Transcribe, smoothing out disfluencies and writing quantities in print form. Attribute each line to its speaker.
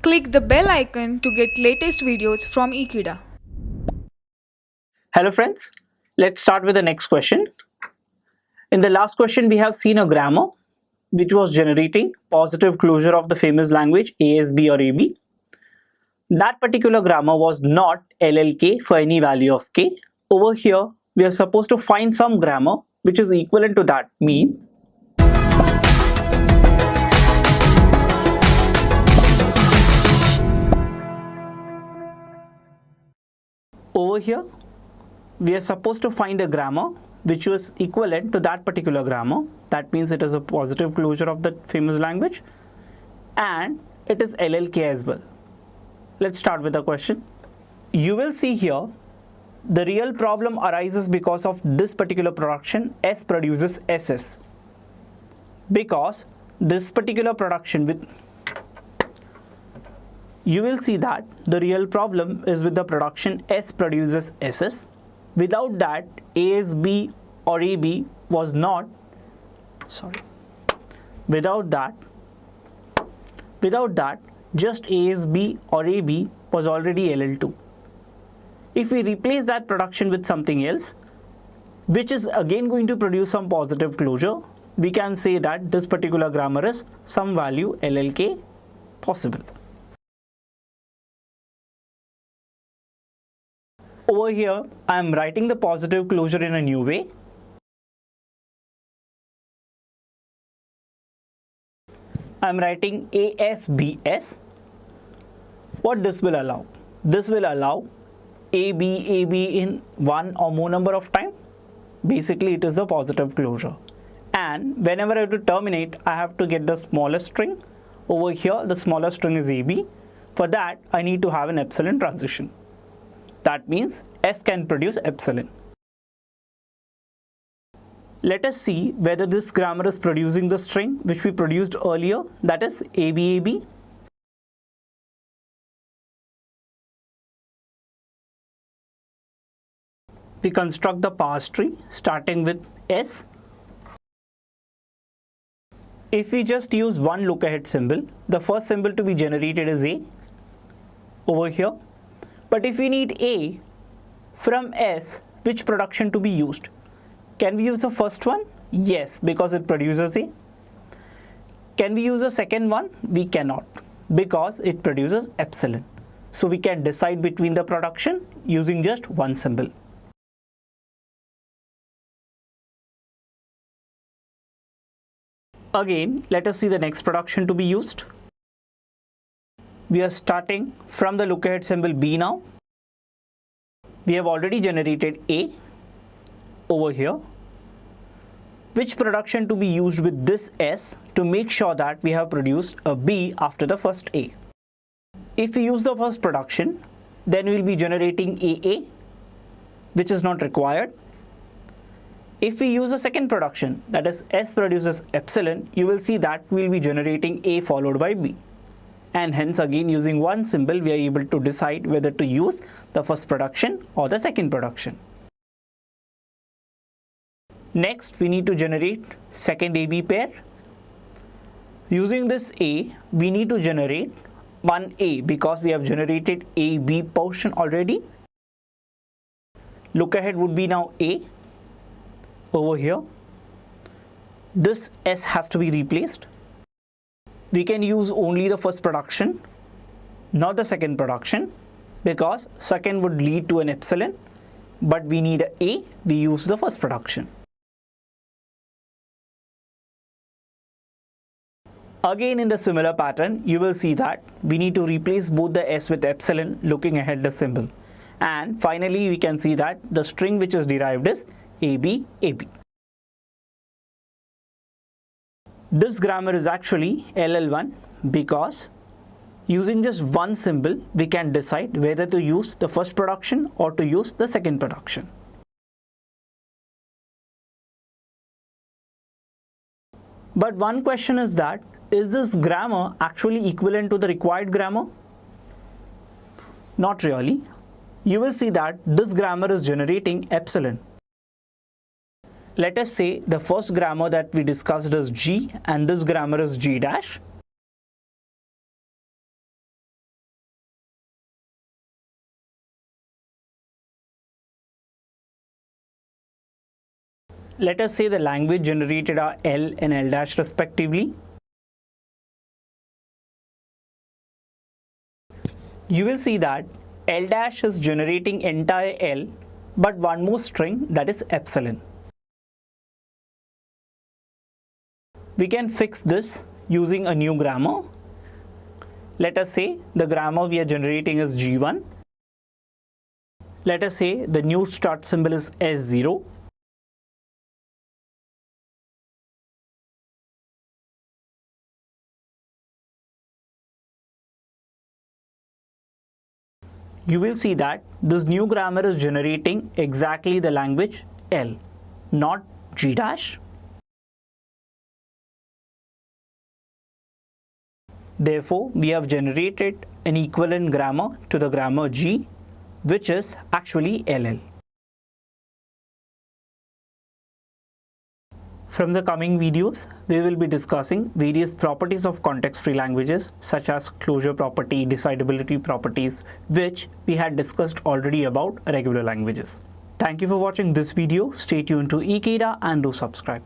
Speaker 1: Click the bell icon to get latest videos from Ekeeda.
Speaker 2: Hello friends, let's start with the next question. In the last question, we have seen a grammar which was generating positive closure of the famous language ASB or AB. That particular grammar was not LLK for any value of k. Over here, we are supposed to find some grammar which is equivalent to that. Means over here, we are supposed to find a grammar which was equivalent to that particular grammar. That means it is a positive closure of the famous language and it is LLK as well. Let's start with the question. You will see here the real problem arises because of this particular production S produces SS. Because this particular production with you will see that the real problem is with the production S produces SS. Without that, ASB or AB was not, without that, just ASB or AB was already LL2. If we replace that production with something else, which is again going to produce some positive closure, we can say that this particular grammar is some value LLK possible. Over here, I am writing the positive closure in a new way. I am writing ASBS. What this will allow? This will allow AB in one or more number of time. Basically, it is a positive closure. And whenever I have to terminate, I have to get the smallest string. Over here, the smallest string is AB. For that, I need to have an epsilon transition. That means S can produce epsilon. Let us see whether this grammar is producing the string which we produced earlier, that is ABAB. We construct the parse tree starting with S. If we just use one look ahead symbol, the first symbol to be generated is A over here. But if we need A from S, which production to be used? Can we use the first one? Yes, because it produces A. Can we use the second one? We cannot, because it produces epsilon. So we can decide between the production using just one symbol. Again, let us see the next production to be used. We are starting from the look ahead symbol B now. We have already generated A over here. Which production to be used with this S to make sure that we have produced a B after the first A? If we use the first production, then we will be generating AA, which is not required. If we use the second production, that is S produces epsilon, you will see that we will be generating A followed by B. And hence again using one symbol we are able to decide whether to use the first production or the second production. Next we need to generate second AB pair. Using this A, we need to generate one A because we have generated AB portion already. Look ahead would be now A over here. This S has to be replaced. We can use only the first production, not the second production, because second would lead to an epsilon, but we need an A, we use the first production. Again in the similar pattern, you will see that we need to replace both the S with epsilon looking ahead the symbol. And finally we can see that the string which is derived is ABAB. This grammar is actually LL1 because using just one symbol we can decide whether to use the first production or to use the second production. But one question is that, is this grammar actually equivalent to the required grammar? Not really. You will see that this grammar is generating epsilon. Let us say the first grammar that we discussed is G and this grammar is G dash. Let us say the language generated are L and L dash respectively. You will see that L dash is generating entire L but one more string, that is epsilon. We can fix this using a new grammar. Let us say the grammar we are generating is G1. Let us say the new start symbol is S0. You will see that this new grammar is generating exactly the language L, not G dash. Therefore, we have generated an equivalent grammar to the grammar G, which is actually LL. From the coming videos, we will be discussing various properties of context-free languages such as closure property, decidability properties, which we had discussed already about regular languages. Thank you for watching this video. Stay tuned to Ekeeda and do subscribe.